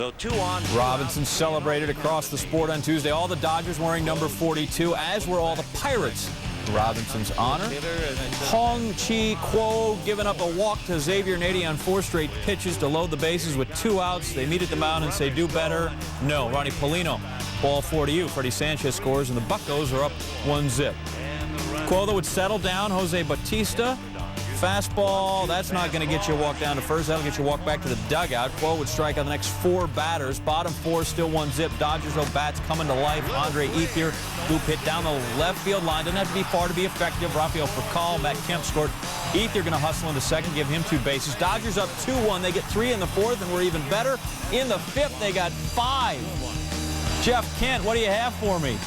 So 2 on. Robinson celebrated across the sport on Tuesday. All the Dodgers wearing number 42, as were all the Pirates. Robinson's honor. Hong Chi Kuo giving up a walk to Xavier Nady on 4 straight pitches to load the bases with 2 outs. They meet at the mound and say, do better. No. Ronnie Polino, ball 4 to you. Freddie Sanchez scores, and the Buccos are up 1-0. Kuo would settle down. Jose Bautista. Fastball, that's not going to get you a walk down to first. That'll get you a walk back to the dugout. Kuo would strike on the next 4 batters. Bottom 4, still 1-0. Dodgers, though, bats coming to life. Andre Ethier, loop hit down the left field line. Doesn't have to be far to be effective. Rafael Furcal, Matt Kemp scored. Ethier going to hustle into second, give him 2 bases. Dodgers up 2-1. They get 3 in the 4th, and we're even better. In the 5th, they got 5. Jeff Kent, what do you have for me?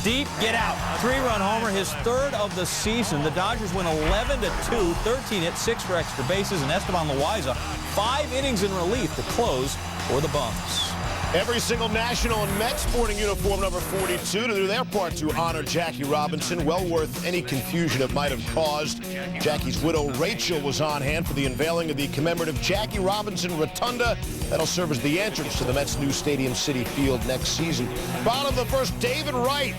Deep, get out. 3-run homer, his 3rd of the season. The Dodgers win 11-2, 13 hits, 6 for extra bases, and Esteban Loaiza 5 innings in relief to close for the Bums. Every single National and Mets sporting uniform number 42 to do their part to honor Jackie Robinson. Well worth any confusion it might have caused. Jackie's widow, Rachel, was on hand for the unveiling of the commemorative Jackie Robinson Rotunda. That'll serve as the entrance to the Mets' new Stadium City Field next season. Bottom of the first, David Wright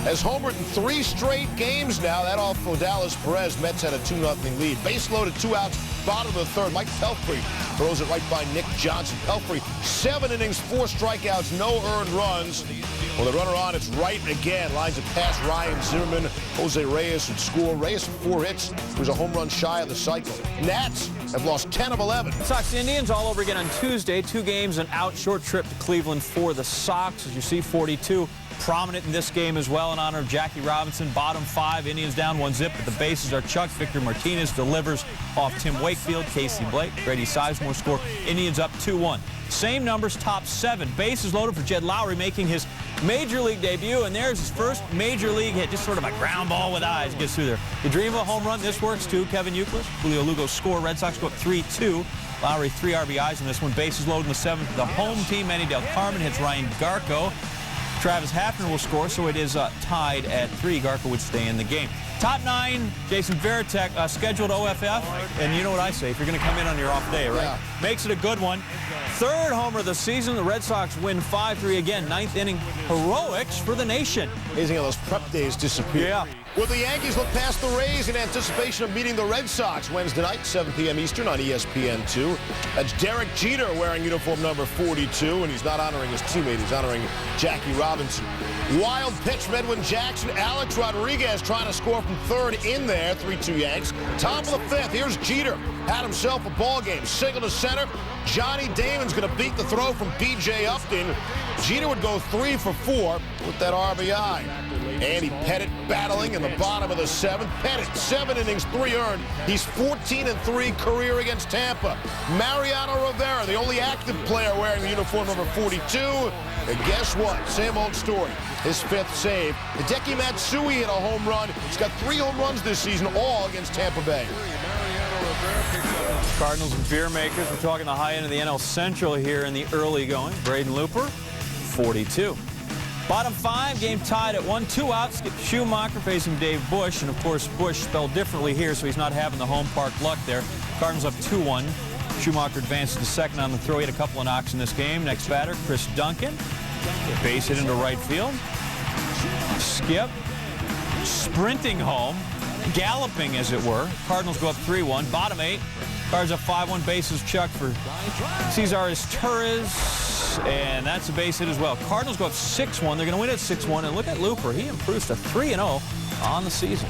has homered in 3 straight games now. That off for Dallas Perez. Mets had a 2-0 lead. Base loaded, 2 outs. Bottom of the 3rd, Mike Pelfrey throws it right by Nick Johnson. Pelfrey, 7 innings, 4 strikeouts, no earned runs. Well, the runner on, it's Wright again. Lines it past Ryan Zimmerman. Jose Reyes would score. Reyes 4 hits. He was a home run shy of the cycle. Nats have lost 10 of 11. Sox Indians all over again on Tuesday. 2 games and out. Short trip to Cleveland for the Sox. As you see, 42 prominent in this game as well in honor of Jackie Robinson. Bottom 5, Indians down 1-0, but the bases are chucked. Victor Martinez delivers off Tim Wakefield. Casey Blake, Grady Sizemore score. Indians up 2-1. Same numbers, top 7. Bases loaded for Jed Lowry, making his major league debut, and there's his first major league hit. Just sort of a ground ball with eyes. Gets through there. You dream of a home run? This works too. Kevin Youkilis, Julio Lugo score. Red Sox go up 3-2. Lowry 3 RBIs in this one. Bases loaded in the 7th. The home team, Manny Del Carmen hits Ryan Garco. Travis Hafner will score, so it is tied at 3. Garco would stay in the game. Top 9, Jason Varitek, scheduled OFF, and you know what I say, if you're going to come in on your off day, right? Yeah. Makes it a good one. 3rd homer of the season. The Red Sox win 5-3 again. 9th inning heroics for the nation. Amazing how those prep days disappear. Yeah. Will the Yankees look past the Rays in anticipation of meeting the Red Sox Wednesday night, 7 p.m. Eastern on ESPN2? That's Derek Jeter wearing uniform number 42, and he's not honoring his teammate. He's honoring Jackie Robinson. Wild pitch from Edwin Jackson. Alex Rodriguez trying to score from 3rd in there. 3-2 Yanks. Top of the 5th. Here's Jeter. Had himself a ball game. Single to center. Johnny Damon's going to beat the throw from B.J. Upton. Jeter would go 3 for 4 with that RBI. Andy Pettit battling in the bottom of the 7th. Pettit, 7 innings, 3 earned. He's 14-3 career against Tampa. Mariano Rivera, the only active player wearing the uniform number 42. And guess what? Same old story. His 5th save. Hideki Matsui hit a home run. He's got 3 home runs this season, all against Tampa Bay. Cardinals and beer makers. We're talking the high end of the NL Central here in the early going. Braden Looper, 42. Bottom 5, game tied at 1. 2 outs. Skip Schumacher facing Dave Bush. And, of course, Bush spelled differently here, so he's not having the home park luck there. Cardinals up 2-1. Schumacher advances to second on the throw. He had a couple of knocks in this game. Next batter, Chris Duncan. Base hit into right field. Skip. Sprinting home. Galloping, as it were. Cardinals go up 3-1. Bottom 8. Cards up 5-1. Bases chucked for Cesar Torres. And that's a base hit as well. Cardinals go up 6-1. They're going to win at 6-1. And look at Looper. He improves to 3-0 on the season.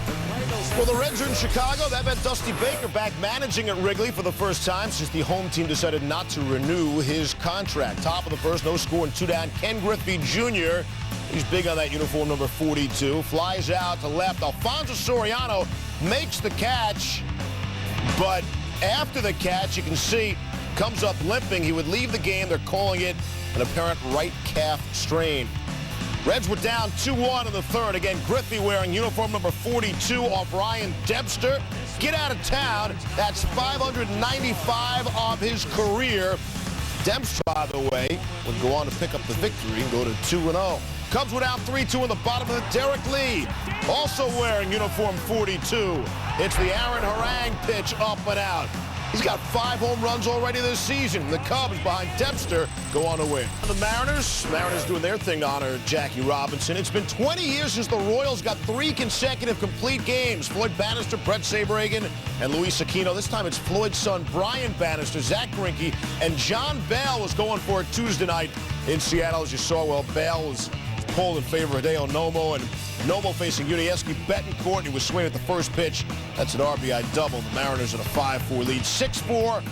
Well, the Reds are in Chicago. That meant Dusty Baker back managing at Wrigley for the first time since the home team decided not to renew his contract. Top of the 1st, no score and 2 down. Ken Griffey Jr. He's big on that uniform number 42. Flies out to left. Alfonso Soriano makes the catch, but after the catch, you can see, comes up limping. He would leave the game. They're calling it an apparent right calf strain. Reds were down 2-1 in the 3rd. Again, Griffey wearing uniform number 42 off Ryan Debster. Get out of town. That's 595 of his career. Debster, by the way, would go on to pick up the victory and go to 2-0. Cubs were down 3-2 in the bottom of the Derek Lee, also wearing uniform 42. It's the Aaron Harang pitch up and out. He's got 5 home runs already this season. The Cubs, behind Dempster, go on to win. The Mariners doing their thing to honor Jackie Robinson. It's been 20 years since the Royals got 3 consecutive complete games. Floyd Bannister, Brett Saberhagen, and Luis Aquino. This time it's Floyd's son, Brian Bannister, Zach Greinke, and John Bale was going for it Tuesday night in Seattle. As you saw, well, Bale was pulled in favor of Hideo Nomo, and Nomo facing Yuniesky Betancourt. He was swinging at the first pitch. That's an RBI double. The Mariners at a 5-4 lead. 6-4.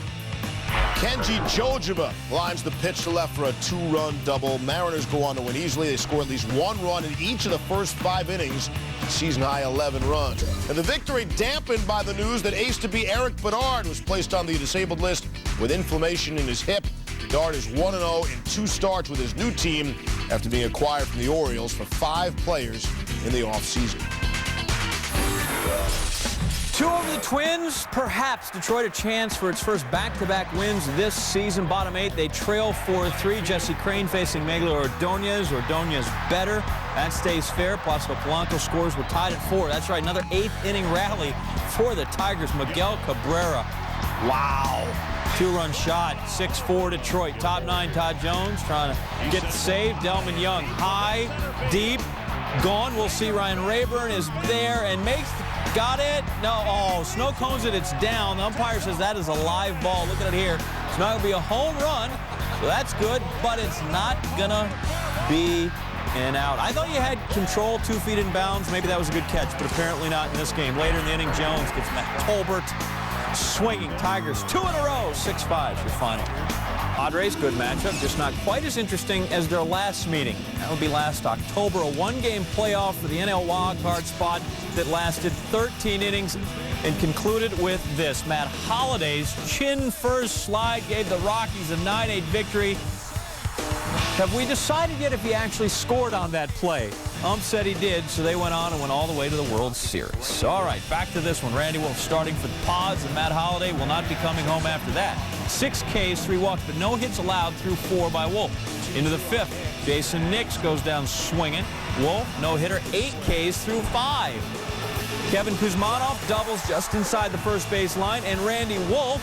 Kenji Jojiba lines the pitch to left for a 2-run double. Mariners go on to win easily. They score at least 1 run in each of the first 5 innings. Season-high 11 runs. And the victory dampened by the news that ace-to-be Eric Bedard was placed on the disabled list with inflammation in his hip. Bedard is 1-0 in 2 starts with his new team after being acquired from the Orioles for 5 players in the offseason. 2 over the Twins. Perhaps Detroit a chance for its first back-to-back wins this season. Bottom 8, they trail 4-3. Jesse Crane facing Miguel Ordonez. Ordonez better. That stays fair. Placido Polanco scores. We're tied at 4. That's right, another 8th-inning rally for the Tigers. Miguel Cabrera. Wow. 2-run shot. 6-4 Detroit. Top 9, Todd Jones trying to get the save. Delman Young high, deep, gone. We'll see. Ryan Rayburn is there and makes... Got it? No. Oh, Snow cones it. It's down. The umpire says that is a live ball. Look at it here. It's not going to be a home run, so that's good, but it's not going to be an out. I thought you had control 2 feet in bounds. Maybe that was a good catch, but apparently not in this game. Later in the inning, Jones gets Matt Tolbert swinging. Tigers 2 in a row. 6-5 your final. Padres, good matchup, just not quite as interesting as their last meeting. That would be last October, a 1-game playoff for the NL wildcard spot that lasted 13 innings and concluded with this. Matt Holliday's chin-first slide gave the Rockies a 9-8 victory. Have we decided yet if he actually scored on that play? Ump said he did, so they went on and went all the way to the World Series. All right, back to this one. Randy Wolf starting for the Pods, and Matt Holliday will not be coming home after that. 6 Ks, 3 walks, but no hits allowed through 4 by Wolf. Into the 5th, Jason Nix goes down swinging. Wolf, no-hitter, 8 Ks through 5. Kevin Kuzmanov doubles just inside the first base line, and Randy Wolf,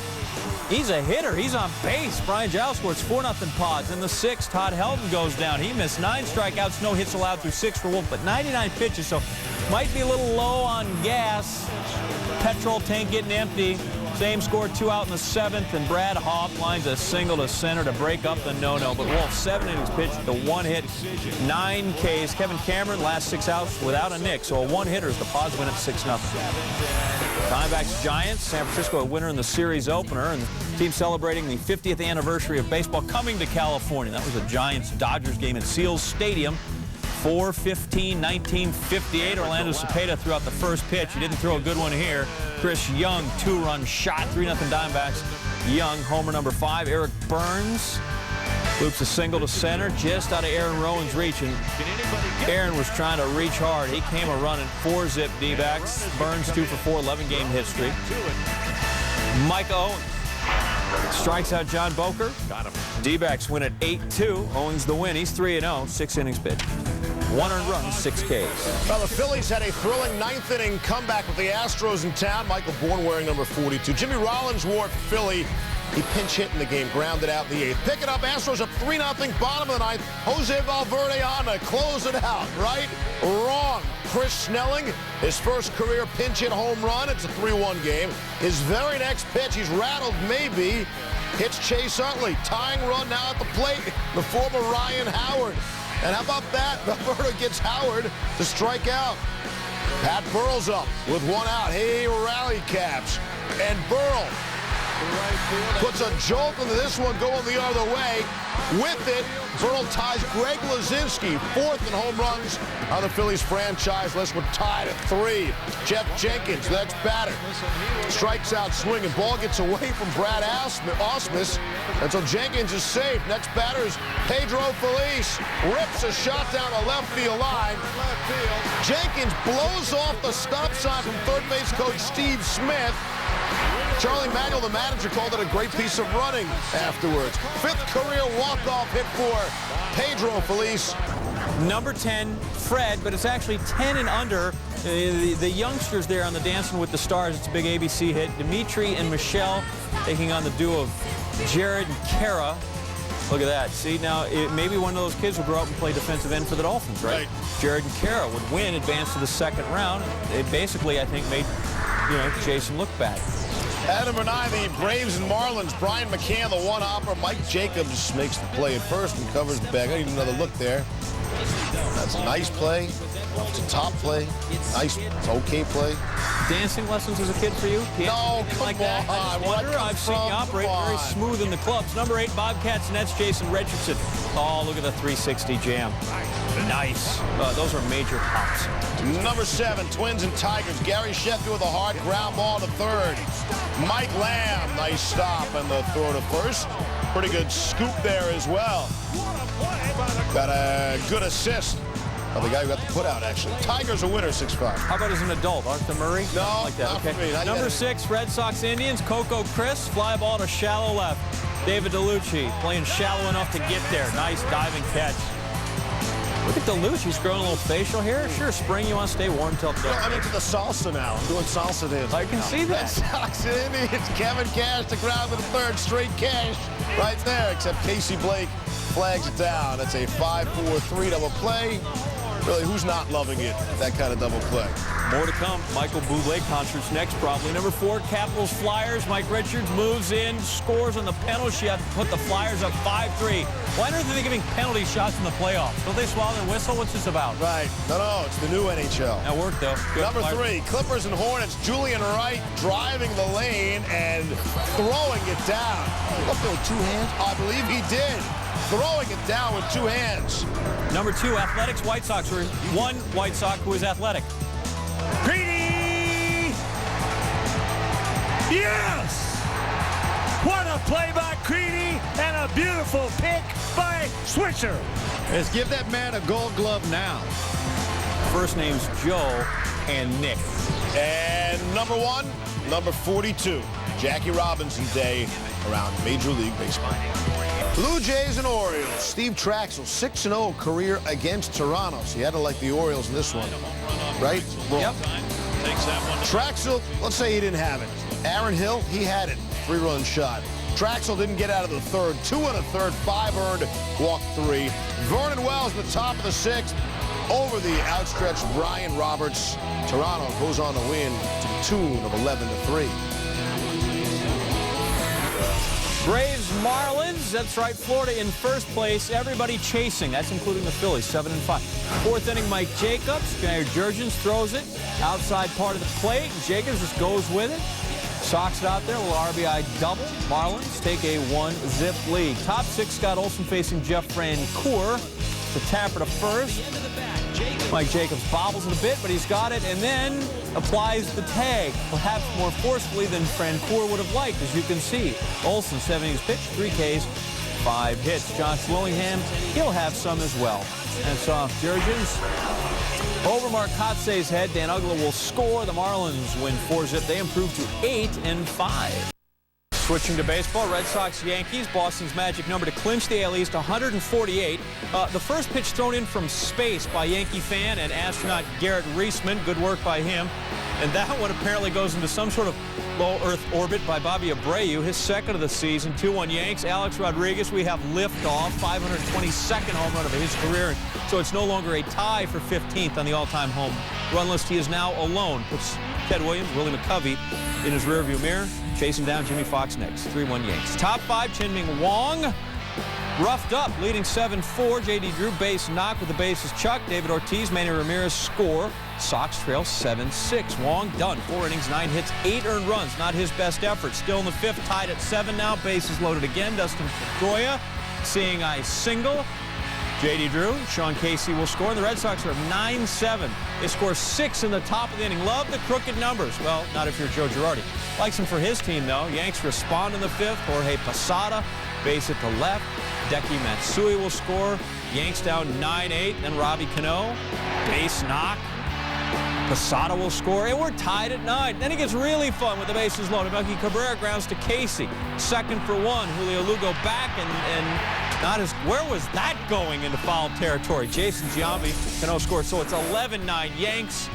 he's a hitter. He's on base. Brian Giles scores 4-0 Pods. In the 6th, Todd Helton goes down. He missed 9 strikeouts, no hits allowed through 6 for Wolf, but 99 pitches, so might be a little low on gas. Petrol tank getting empty. Same score, 2 out in the 7th, and Brad Hoff lines a single to center to break up the no-no. But Wolf, 7 innings pitched, the 1 hit, 9 Ks. Kevin Cameron, last 6 outs without a nick, so a 1-hitter as the Pods win at 6-0. Diamondbacks Giants, San Francisco a winner in the series opener, and the team celebrating the 50th anniversary of baseball coming to California. That was a Giants-Dodgers game at Seals Stadium. 4-15-1958. Orlando Cepeda threw out the first pitch. He didn't throw a good one here. Chris Young, 2-run shot, 3-0 Diamondbacks. Young, homer number 5. Eric Burns loops a single to center, just out of Aaron Rowan's reach, and Aaron was trying to reach hard. He came a running, 4-zip D-backs. Burns 2 for 4, 11-game hit streak. Mike Owens strikes out John Boker. Got him. D-backs win at 8-2. Owens the win. He's 3-0, 6 innings pitched. 1 earned run, 6 Ks. Well, the Phillies had a thrilling 9th inning comeback with the Astros in town. Michael Bourne wearing number 42. Jimmy Rollins wore Philly. He pinch hit in the game, grounded out in the 8th. Pick it up, Astros up 3-0, bottom of the 9th. Jose Valverde on to close it out, right? Wrong. Chris Snelling, his first career pinch hit home run. It's a 3-1 game. His very next pitch, he's rattled maybe, hits Chase Utley. Tying run now at the plate, the former Ryan Howard. And how about that? Valverde gets Howard to strike out. Pat Burrell's up with 1 out. Hey, rally caps. And Burrell puts a jolt into this one going the other way. With it, Burrell ties Greg Lazinski, 4th in home runs on the Phillies franchise list. We're tied at 3. Jeff Jenkins, the next batter, strikes out swinging. Ball gets away from Brad Ausmus, and so Jenkins is safe. Next batter is Pedro Feliz. Rips a shot down the left field line. Jenkins blows off the stop sign from third base coach Steve Smith. Charlie Manuel, the manager, called it a great piece of running afterwards. 5th career walk-off hit for Pedro Feliz. Number 10, Fred, but it's actually 10 and under. The youngsters there on the Dancing with the Stars, it's a big ABC hit. Dimitri and Michelle taking on the duo of Jared and Kara. Look at that. See, now, maybe one of those kids will grow up and play defensive end for the Dolphins, right? Jared and Kara would win, advance to the second round. It basically, I think, made, Jason look bad. At number 9, the Braves and Marlins. Brian McCann, the one-hopper. Mike Jacobs makes the play at first and covers the bag. I need another look there. That's a nice play. It's a top play. Nice, it's okay play. Dancing lessons as a kid for you? No, come like that? on. I wonder. I've seen you operate very smooth in the clubs. Number 8, Bobcats Nets, Jason Richardson. Oh, look at the 360 jam. Nice. Those are major pops. Number 7, Twins and Tigers. Gary Sheffield with a hard ground ball to third. Mike Lamb, nice stop and the throw to first. Pretty good scoop there as well. Got a good assist of the guy who got the put out, actually. Tigers are winner, 6-5. How about as an adult? Arthur Murray? No, like that. not Okay. for me. Number 6, Red Sox Indians. Coco Chris, fly ball to shallow left. David DeLucci playing shallow enough to get there. Nice diving catch. Look at DeLucci. He's growing a little facial hair. Sure, spring, you want to stay warm until dark. I'm into the salsa now. I'm doing salsa dance. I can see that. Red Sox and Indians. Kevin Cash to ground to the third. Straight cash right there, except Casey Blake flags it down. That's a 5-4-3 double play. Really, who's not loving it, that kind of double play? More to come. Michael Bublé concerts next, probably. Number 4, Capitals Flyers. Mike Richards moves in, scores on the penalty shot to put the Flyers up 5-3. Why aren't they giving penalty shots in the playoffs? Don't they swallow their whistle? What's this about? Right. No, it's the new NHL. That worked, though. Good. Number 3, Clippers and Hornets. Julian Wright driving the lane and throwing it down. Look, there were 2 hands. I believe he did. Throwing it down with 2 hands. Number 2, Athletics, White Sox. One White Sox who is athletic. Greedy! Yes! What a play by Greedy and a beautiful pick by Switzer. Let's give that man a gold glove now. First names Joe and Nick. And number 1, number 42, Jackie Robinson Day around Major League Baseball. Blue Jays and Orioles. Steve Traxel, 6-0 career against Toronto. So you had to like the Orioles in this one, right? Wrong. Yep. Traxel, let's say he didn't have it. Aaron Hill, he had it. 3-run shot. Traxel didn't get out of the third. 2 and a third, 5 earned, walked 3. Vernon Wells in the top of the 6th. Over the outstretched Brian Roberts. Toronto goes on to win to the tune of 11-3. Braves, Marlins. That's right, Florida in first place. Everybody chasing. That's including the Phillies, 7-5. 4th inning, Mike Jacobs. Jair Jurgens throws it outside part of the plate. Jacobs just goes with it. Sox it out there, a little RBI double. Marlins take a 1-zip lead. Top 6, Scott Olsen facing Jeff Francoeur. The tapper to first. Mike Jacobs bobbles it a bit, but he's got it, and then applies the tag, perhaps more forcefully than Francoeur would have liked, as you can see. Olsen, 7 innings pitched, 3 Ks, 5 hits. Josh Willingham, he'll have some as well. That's off Jurgens. Over Marcotte's head, Dan Uggla will score. The Marlins win 4-zip. They improve to 8-5. Switching to baseball, Red Sox, Yankees. Boston's magic number to clinch the AL East, 148. The first pitch thrown in from space by Yankee fan and astronaut Garrett Reisman. Good work by him. And that one apparently goes into some sort of low Earth orbit by Bobby Abreu, his second of the season. 2-1 Yanks. Alex Rodriguez, we have liftoff, 522nd home run of his career. So it's no longer a tie for 15th on the all-time home run list. He is now alone. Puts Ted Williams, Willie McCovey in his rearview mirror. Chasing down Jimmy Fox next. 3-1 Yanks. Top 5, Chin-Ming Wong. Roughed up, leading 7-4. J.D. Drew, base knock with the bases chucked. David Ortiz, Manny Ramirez score. Sox trail 7-6. Wong done. 4 innings, 9 hits, 8 earned runs. Not his best effort. Still in the 5th, tied at 7 now. Bases loaded again. Dustin Pedroia seeing a single. J.D. Drew, Sean Casey will score. And the Red Sox are 9-7. They score 6 in the top of the inning. Love the crooked numbers. Well, not if you're Joe Girardi. Likes him for his team, though. Yanks respond in the 5th. Jorge Posada, base at the left. Deki Matsui will score. Yanks down 9-8. Then Robbie Cano, base knock. Posada will score, and we're tied at 9. Then it gets really fun with the bases loaded. Melky Cabrera grounds to Casey. 2nd for 1. Julio Lugo back, and not as, where was that going into foul territory? Jason Giambi, Cano scored, so it's 11-9 Yanks.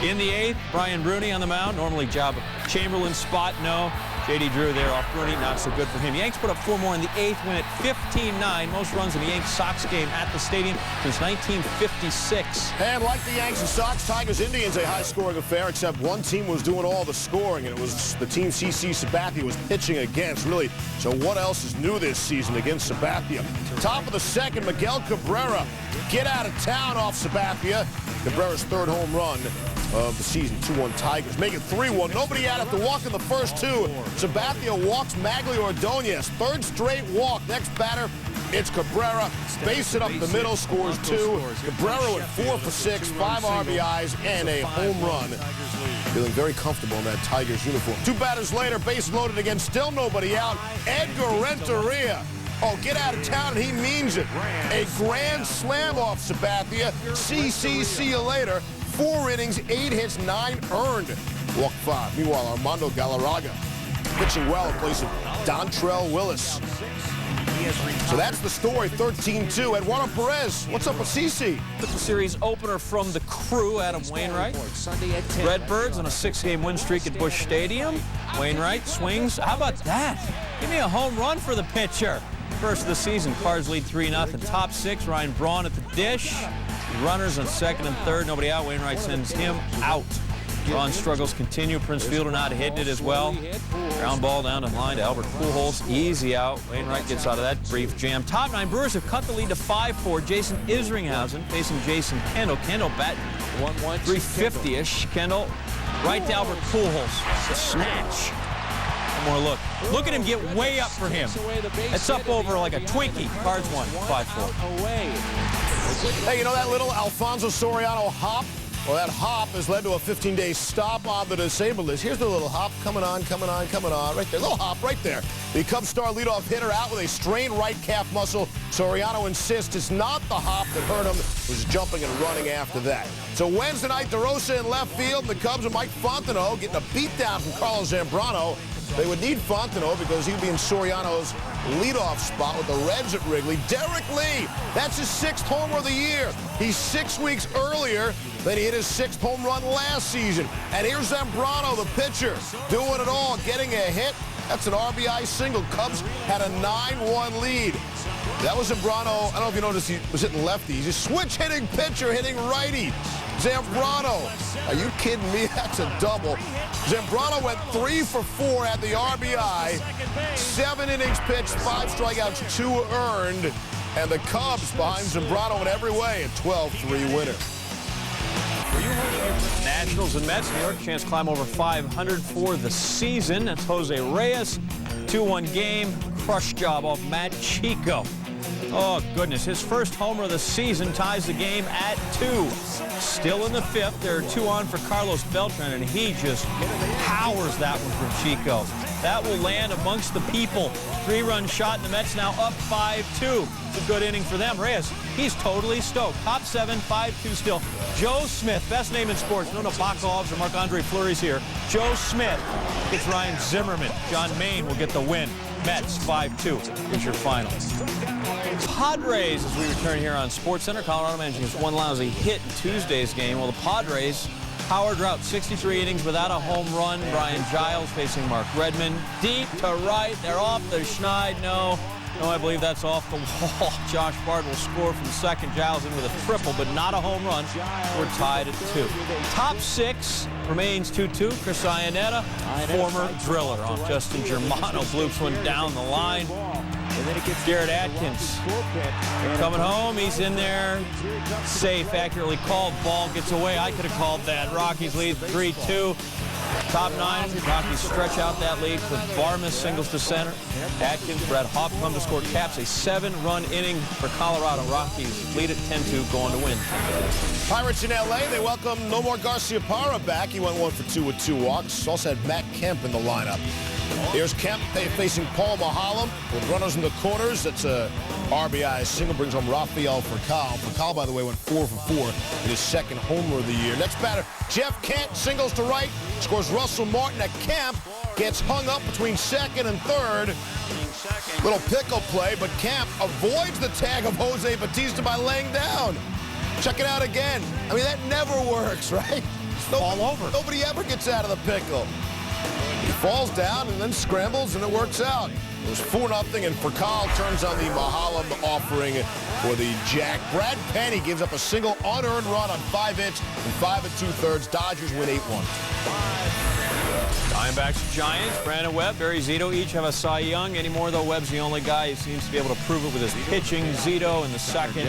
In the 8th, Brian Bruni on the mound. Normally job Chamberlain's spot, no. J.D. Drew there off Rooney, not so good for him. Yanks put up 4 more in the 8th, win at 15-9. Most runs in the Yanks-Sox game at the stadium since 1956. And like the Yanks and Sox, Tigers-Indians, a high-scoring affair, except one team was doing all the scoring, and it was the team CC Sabathia was pitching against, really. So what else is new this season against Sabathia? Top of the second, Miguel Cabrera get out of town off Sabathia. Cabrera's 3rd home run of the season, 2-1 Tigers. Make it 3-1. Nobody out after walking the first 2. Sabathia walks Magli Ordonez. 3rd straight walk. Next batter, it's Cabrera. Base it up the middle, scores 2. Cabrera with 4 for 6, 5 RBIs, and a home run. Feeling very comfortable in that Tigers uniform. 2 batters later, base loaded again, still nobody out. Edgar Renteria. Oh, get out of town, and he means it. A grand slam off Sabathia. CC, see you later. 4 innings, 8 hits, 9 earned. Walk 5. Meanwhile, Armando Galarraga pitching well in place of Dontrell Willis. So that's the story, 13-2. Eduardo Perez, what's up with CC? The series opener from the Crew, Adam Wainwright. Redbirds on a 6-game win streak at Busch Stadium. Wainwright swings. How about that? Give me a home run for the pitcher. First of the season, Cards lead 3-0. Top 6, Ryan Braun at the dish. Runners on 2nd and 3rd. Nobody out. Wainwright sends him out. Braun's struggles continue. Prince Fielder not hitting it as well. Ground ball down the line to Albert Pujols. Easy out. Wainwright gets out of that brief jam. Top 9 Brewers have cut the lead to 5-4. Jason Isringhausen facing Jason Kendall. Kendall batting 350-ish. Kendall right to Albert Pujols. A snatch. One more look. Look at him get way up for him. It's up over like a Twinkie. Cards won 5-4. Hey, you know that little Alfonso Soriano hop? Well, that hop has led to a 15-day stop on the disabled list. Here's the little hop coming on, coming on, coming on. Right there, little hop right there. The Cubs star leadoff hitter out with a strained right calf muscle. Soriano insists it's not the hop that hurt him. Was jumping and running after that. So Wednesday night, DeRosa in left field. The Cubs and Mike Fontenot getting a beatdown from Carlos Zambrano. They would need Fontenot because he'd be in Soriano's leadoff spot with the Reds at Wrigley. Derek Lee, that's his 6th homer of the year. He's 6 weeks earlier than he hit his 6th home run last season. And here's Zambrano, the pitcher, doing it all, getting a hit. That's an RBI single. Cubs had a 9-1 lead. That was Zambrano. I don't know if you noticed he was hitting lefty. He's a switch-hitting pitcher hitting righty. Zambrano, are you kidding me? That's a double. Zambrano went 3 for 4 at the RBI. 7 innings pitched, 5 strikeouts, 2 earned. And the Cubs behind Zambrano in every way, a 12-3 winner. Nationals and Mets. New York chance climb over 500 for the season. That's Jose Reyes. 2-1 game. Crush job off Matt Chico. Oh, goodness. His first homer of the season ties the game at 2. Still in the 5th. There are 2 on for Carlos Beltran, and he just powers that one from Chico. That will land amongst the people. 3-run shot, and the Mets now up 5-2. It's a good inning for them. Reyes, he's totally stoked. Top 7, 5-2 still. Joe Smith, best name in sports. No Bakovs or Marc-Andre Fleury's here. Joe Smith gets Ryan Zimmerman. John Maine will get the win. Mets 5-2 is your final. Padres, as we return here on SportsCenter. Colorado managing his one lousy hit in Tuesday's game. Well, the Padres power drought, 63 innings without a home run. Brian Giles facing Mark Redmond. Deep to right. They're off the schneid. No, I believe that's off the wall. Josh Bard will score from second. Giles in with a triple, but not a home run. We're tied at 2. Top 6 remains 2-2. Chris Iannetta, former driller, off Justin Germano. Bloops one down the line. Garrett Atkins coming home. He's in there. Safe, accurately called. Ball gets away. I could have called that. Rockies lead 3-2. Top 9. Rockies stretch out that lead with Varmus singles to center. Atkins, Brett Hoff come to score. Caps a 7-run inning for Colorado. Rockies lead at 10-2, going to win. Pirates in L.A., they welcome Nomar Garciaparra back. He went 1 for 2 with 2 walks. Also had Matt Kemp in the lineup. Here's Kemp facing Paul Maholm with runners in the corners. That's a RBI single, brings home Rafael Furcal. Furcal, by the way, went 4 for 4 in his 2nd homer of the year. Next batter, Jeff Kent singles to right, scores Russell Martin at Kemp, gets hung up between 2nd and 3rd. Little pickle play, but Kemp avoids the tag of Jose Bautista by laying down. Check it out again. I mean, that never works, right? All over. Nobody ever gets out of the pickle. He falls down and then scrambles, and it works out. It was 4-0, and Furcal turns on the Mahalam offering for the Jack. Brad Penny gives up a single unearned run on 5 hits in 5 2/3. Dodgers win 8-1. Diamondbacks, Giants, Brandon Webb, Barry Zito each have a Cy Young. Anymore, though, Webb's the only guy who seems to be able to prove it with his pitching. Zito in the second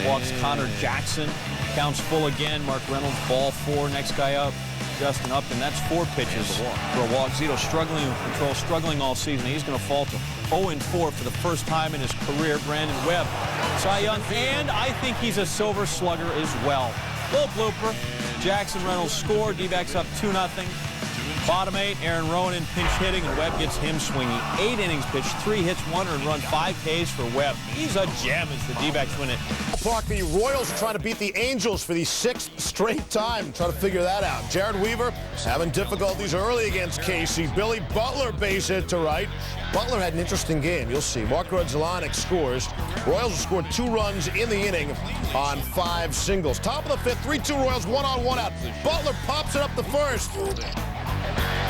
walks Connor Jackson. Counts full again. Mark Reynolds, ball 4. Next guy up, Justin Upton. That's 4 pitches for a walk. Zito struggling with control, struggling all season. He's going to fall to 0-4 for the first time in his career. Brandon Webb, Cy Young, and I think he's a silver slugger as well. Little blooper. Jackson, Reynolds score. D-backs up 2-0. Bottom 8, Aaron Rowan in pinch hitting, and Webb gets him swinging. 8 innings pitched, 3 hits, 1 earned run, 5 Ks for Webb. He's a gem as the D-backs win it. Park, the Royals are trying to beat the Angels for the 6th straight time. Trying to figure that out. Jared Weaver having difficulties early against Casey. Billy Butler base hit to right. Butler had an interesting game. You'll see. Mark Rudzelanek scores. Royals have scored 2 runs in the inning on 5 singles. Top of the 5th, 3-2 Royals, 1-on-1 out. Butler pops it up the first.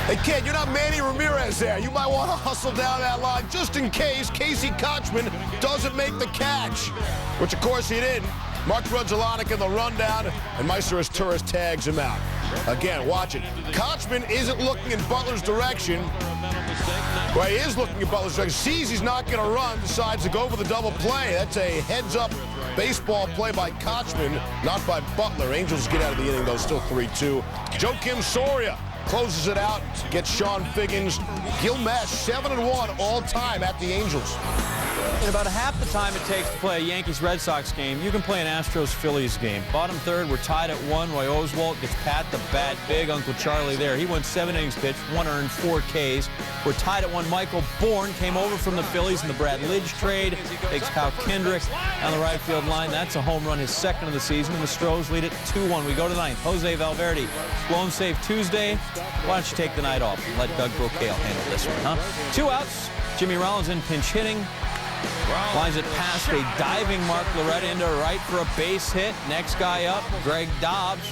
Hey, kid, you're not Manny Ramirez there. You might want to hustle down that line just in case Casey Kochman doesn't make the catch, which, of course, he didn't. Mark Rudzelanek in the rundown, and Meister Torres tags him out. Again, watch it. Kochman isn't looking in Butler's direction. Well, he is looking at Butler's direction. Sees he's not going to run, decides to go for the double play. That's a heads-up baseball play by Kochman, not by Butler. Angels get out of the inning, though, still 3-2. Joakim Soria closes it out, gets Sean Figgins. Gil Mesh, 7-1 all-time at the Angels. In about half the time it takes to play a Yankees-Red Sox game, you can play an Astros-Phillies game. Bottom 3rd, we're tied at 1. Roy Oswalt gets Pat the Bat, big Uncle Charlie there. He went 7 innings pitched, 1 earned, 4 Ks. We're tied at 1. Michael Bourne came over from the Phillies in the Brad Lidge trade. Takes Kyle Kendrick on the right field line. That's a home run, his 2nd of the season. And the Stros lead it 2-1. We go to the 9th. Jose Valverde, blown save Tuesday. Why don't you take the night off and let Doug Brocail handle this one, huh? 2 outs. Jimmy Rollins in pinch hitting. Lines it past a diving Mark Loretta into right for a base hit. Next guy up, Greg Dobbs.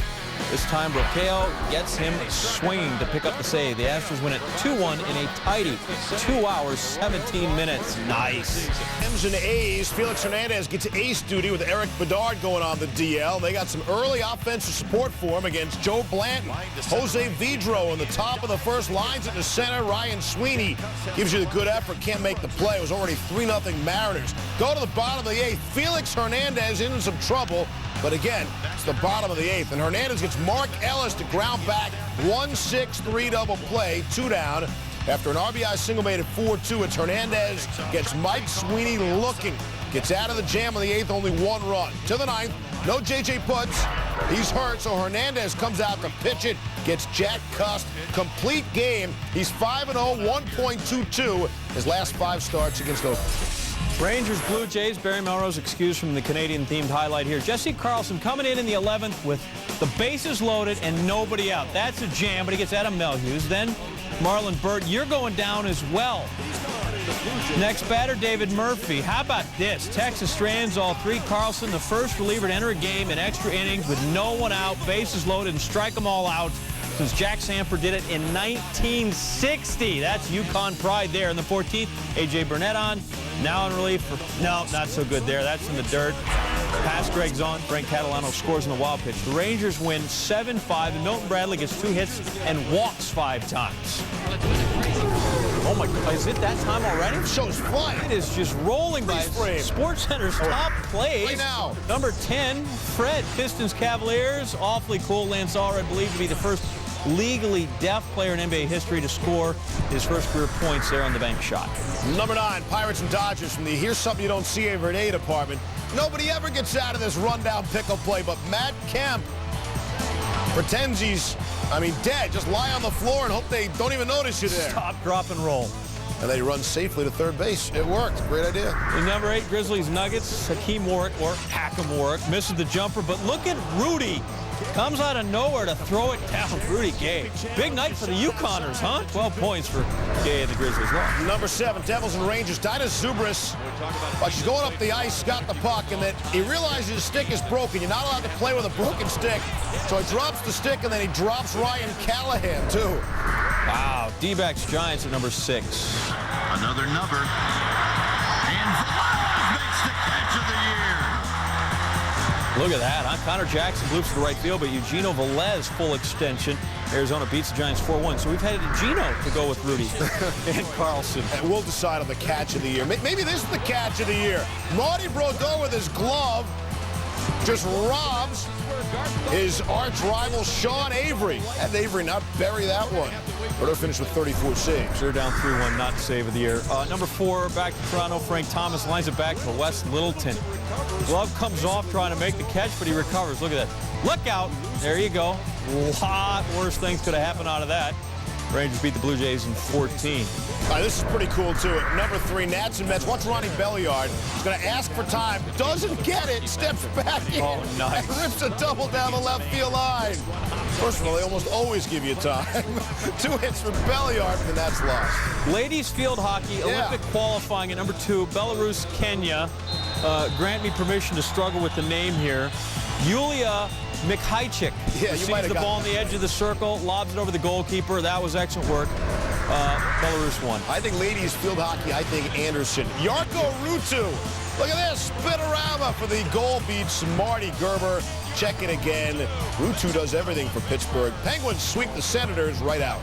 This time, Brocail gets him swinging to pick up the save. The Astros win it 2-1 in a tidy 2 hours, 17 minutes. Nice. M's and A's. Felix Hernandez gets ace duty with Eric Bedard going on the DL. They got some early offensive support for him against Joe Blanton. Jose Vidro in the top of the 1st, lines it to center. Ryan Sweeney gives you the good effort, can't make the play. It was already 3-0 Mariners. Go to the bottom of the 8th. Felix Hernandez in some trouble. But again, it's the bottom of the 8th. And Hernandez gets Mark Ellis to ground back. 1-6-3 double play, 2 down. After an RBI single made at 4-2, it's Hernandez gets Mike Sweeney looking. Gets out of the jam on the 8th, only 1 run. To the 9th, no J.J. Putz. He's hurt, so Hernandez comes out to pitch it. Gets Jack Cust. Complete game. He's 5-0, 1.22. His last 5 starts against Oakland. Rangers, Blue Jays, Barry Melrose excused from the Canadian-themed highlight here. Jesse Carlson coming in the 11th with the bases loaded and nobody out. That's a jam, but he gets Adam Melhuse. Then Marlon Burt, you're going down as well. Next batter, David Murphy. How about this? Texas strands all 3. Carlson, the first reliever to enter a game in extra innings with no one out, bases loaded, and strike them all out since Jack Sanford did it in 1960. That's Yukon pride there. In the 14th, A.J. Burnett on. Now in relief for, no, not so good there. That's in the dirt. Pass Greg's on. Frank Catalano scores in the wild pitch. The Rangers win 7-5, and Milton Bradley gets 2 hits and walks 5 times. Oh my God, is it that time already? The show's flying. It is just rolling by. SportsCenter's top plays. Play now. Number 10, Fred, Pistons Cavaliers. Awfully cool. Lance Allred, I believe, to be the first legally deaf player in NBA history to score his first career points there on the bank shot. Number 9, Pirates and Dodgers from the Here's Something You Don't See Every Day department. Nobody ever gets out of this rundown pickle play, but Matt Kemp pretends he's, dead. Just lie on the floor and hope they don't even notice you there. Stop, drop, and roll. And they run safely to 3rd base. It worked. Great idea. In number 8, Grizzlies Nuggets. Hakeem Warwick, or Hakim Warwick, misses the jumper, but look at Rudy. Comes out of nowhere to throw it down. Rudy Gay. Big night for the Yukoners, huh? 12 points for Gay and the Grizzlies. Well, number 7, Devils and Rangers. Dinah Zubris, while she's going up the ice, got the puck, and then he realizes his stick is broken. You're not allowed to play with a broken stick. So he drops the stick, and then he drops Ryan Callahan, too. Wow. D-backs Giants at number 6. Another number. And Velez makes the catch of the year. Look at that, huh? Connor Jackson bloops to the right field, but Eugenio Velez full extension. Arizona beats the Giants 4-1. So we've had Gino to go with Rudy and Carlson. And we'll decide on the catch of the year. Maybe this is the catch of the year. Marty Brodeur with his glove just robs his arch rival Sean Avery. And Avery not bury that one. Brodeur finished with 34 saves. They're down 3-1, not save of the year. Number 4, back to Toronto. Frank Thomas lines it back to Wes Littleton. Glove comes off trying to make the catch, but he recovers. Look at that. Look out. There you go. A lot worse things could have happened out of that. Rangers beat the Blue Jays in 14. All right, this is pretty cool, too. Number 3, Nats and Mets. Watch Ronnie Belliard. He's going to ask for time. Doesn't get it. Steps back in. Oh, nice. And rips a double down the left field line. First of all, they almost always give you time. 2 hits for Belliard, and that's lost. Ladies field hockey, Olympic qualifying at number 2, Belarus, Kenya. Grant me permission to struggle with the name here. Yulia Mikhaichik receives the ball on the edge of the circle, lobs it over the goalkeeper. That was excellent work. Belarus won. I think ladies field hockey, I think Anderson. Jarkko Ruutu. Look at this. Spinorama for the goal beats Marty Gerber. Check it again. Ruutu does everything for Pittsburgh. Penguins sweep the Senators right out.